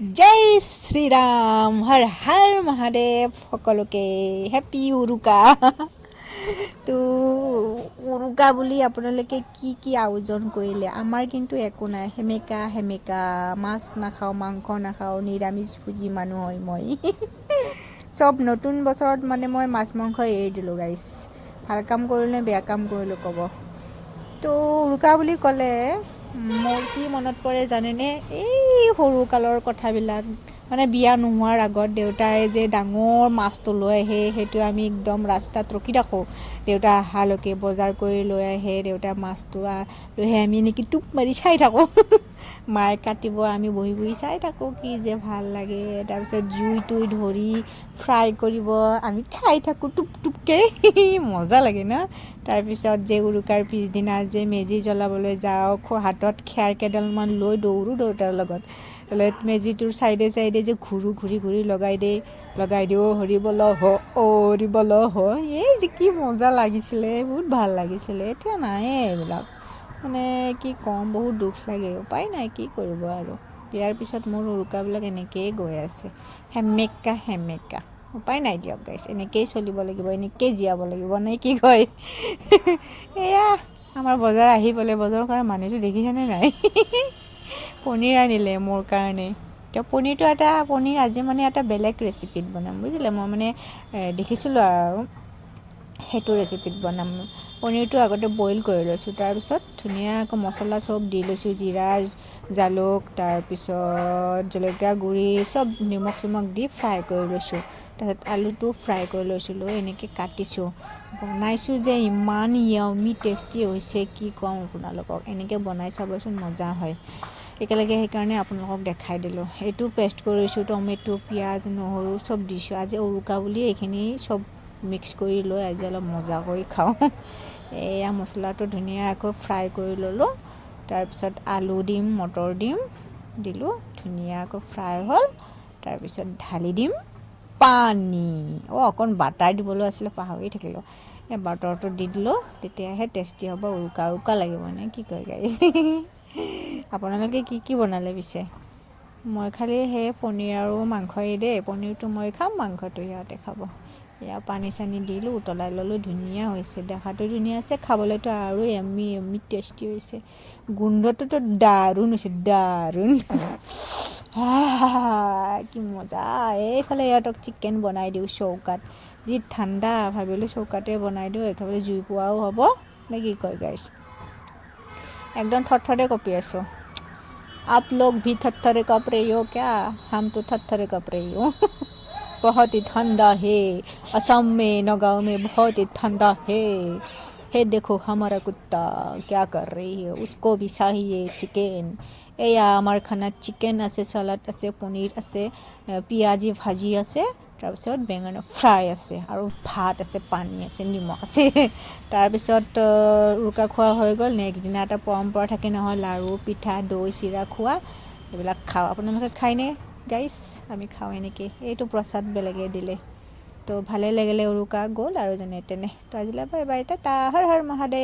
जय श्री राम हर हर महादेव সকলোকে হেপি উৰুকা তো উৰুকা বুলি আপোনালোকে কি আয়োজন কৰিলে আমাৰ কিন্তু একো নাই হেমেকা মাছ নাখাওঁ মাংস নাখাওঁ নিৰামিষভোজী মানুহ হয় মই সব নতুন বছৰত মানে মই মাছ মাংস এৰি দিলোঁ গাইছ ভাল কাম কৰিলে বেয়া কাম কৰিলে ক'ব তো উৰুকা বুলি ক'লে মোৰ কি মনত পৰে জানেনে এই সৰু কালৰ কথাবিলাক মানে বিয়া নোহোৱাৰ আগত দেউতাই যে ডাঙৰ মাছটো লৈ আহে সেইটো আমি একদম ৰাস্তাত ৰখি থাকোঁ দেউতা অহালৈকে বজাৰ কৰি লৈ আহে দেউতা মাছটো লৈ আহে আমি এনেকৈ টোপ মাৰি চাই থাকোঁ মায়ে কাটিব আমি বহি বহি চাই থাকোঁ কি যে ভাল লাগে তাৰপিছত জুইটো ধৰি ফ্ৰাই কৰিব আমি খাই থাকোঁ টুপকৈ মজা লাগে ন তাৰপিছত যে উৰুকাৰ পিছদিনা যে মেজি জ্বলাবলৈ যাওঁ হাতত খেৰ কেইডালমান লৈ দৌৰোঁ দেউতাৰ লগত মেজিটোৰ চাইডে যে ঘূৰি লগাই দিওঁ হৰিবল এই যে কি মজা লাগিছিলে বহুত ভাল লাগিছিলে এতিয়া নাই এইবিলাক মানে কি ক'ম বহুত দুখ লাগে উপায় নাই কি কৰিব আৰু বিয়াৰ পিছত মোৰ উৰুকাবিলাক এনেকৈয়ে গৈ আছে সেমেকা উপায় নাই দিয়ক গাইছ এনেকৈয়ে চলিব লাগিব এনেকৈয়ে জীয়াব লাগিব নে কি কয় এয়া আমাৰ বজাৰ আহি পালে বজাৰৰ কাৰণে মানুহটো দেখিছেনে নাই পনীৰ আনিলে মোৰ কাৰণে এতিয়া পনীৰ আজি মানে এটা বেলেগ ৰেচিপিত বনাম বুজিলে মই মানে দেখিছিলোঁ আৰু সেইটো ৰেচিপিত বনাম পনীৰটো আগতে বইল কৰি লৈছোঁ তাৰপিছত ধুনীয়াকৈ মছলা চব দি লৈছোঁ জিৰা জালুক তাৰপিছত জলকীয়া গুড়ি চব নিমখ চিমখ দি ফ্ৰাই কৰি লৈছোঁ তাৰপিছত আলুটো ফ্ৰাই কৰি লৈছিলোঁ এনেকৈ কাটিছোঁ বনাইছোঁ যে ইমান য়ামি টেষ্টি হৈছে কি ক'ম আপোনালোকক এনেকৈ বনাই চাবচোন মজা হয় একেলগে সেইকাৰণে আপোনালোকক দেখাই দিলোঁ এইটো পেষ্ট কৰিছোঁ টমেটো পিঁয়াজ নহৰু চব দিছোঁ আজি উৰুকা বুলি এইখিনি চব মিক্স কৰি লৈ আজি অলপ মজা কৰি খাওঁ এয়া মছলাটো ধুনীয়াকৈ ফ্ৰাই কৰি ল'লোঁ তাৰপিছত আলু দিম মটৰ দিলোঁ ধুনীয়াকৈ ফ্ৰাই হ'ল তাৰপিছত ঢালি দিম পানী অকণ বাটাৰ দিবলৈ আছিলে পাহৰি থাকিলোঁ এই বাটাৰটো দি দিলোঁ তেতিয়াহে টেষ্টি হ'ব উৰুকা লাগিব নে কি কয় গাইছ আপোনালোকে কি বনালে পিছে মই খালি সেই পনীৰ আৰু মাংসই দেই পনীৰটো মই খাম মাংসটো সিহঁতে খাব এয়া পানী চানী দিলোঁ উতলাই ল'লোঁ ধুনীয়া হৈছে দেখাটো ধুনীয়া আছে খাবলৈতো আৰু এমি টেষ্টি হৈছে গোন্ধটোতো দাৰুণ হৈছে দাৰুণ কি মজা এইফালে ইহঁতক চিকেন বনাই দিওঁ চৌকাত যি ঠাণ্ডা ভাবিলোঁ চৌকাতে বনাই দিওঁ একেবাৰে জুই পোৱাও হ'ব নে কি কয় গাইছ একদম থৰথৰে কঁপি আছোঁ आप लोग भी थरथरे कँप रही हो क्या हम तो थरथरे कँप रही हो बहुत ही ठंडा है असम में नगांव में बहुत ही ठंडा है देखो हमारा कुत्ता क्या कर रही है उसको भी चाहिए चिकेन এয়া আমাৰ খানাত চিকেন আছে চালাড আছে পনীৰ আছে পিঁয়াজি ভাজি আছে তাৰপিছত বেঙেনা ফ্ৰাই আছে আৰু ভাত আছে পানী আছে নিমখ আছে তাৰপিছত উৰুকা খোৱা হৈ গ'ল নেক্সট দিনা এটা পৰম্পৰা থাকে নহয় লাড়ু পিঠা দৈ চিৰা খোৱা এইবিলাক খাওঁ আপোনালোকে খায়নে গাইছ আমি খাওঁ এনেকৈ এইটো প্ৰসাদ বেলেগে দিলে তো ভালে লাগিলে উৰুকা গ'ল আৰু যেনে তেনে তো আজিলৈ বাই বাই টাটা হৰ হৰ মহাদেৱ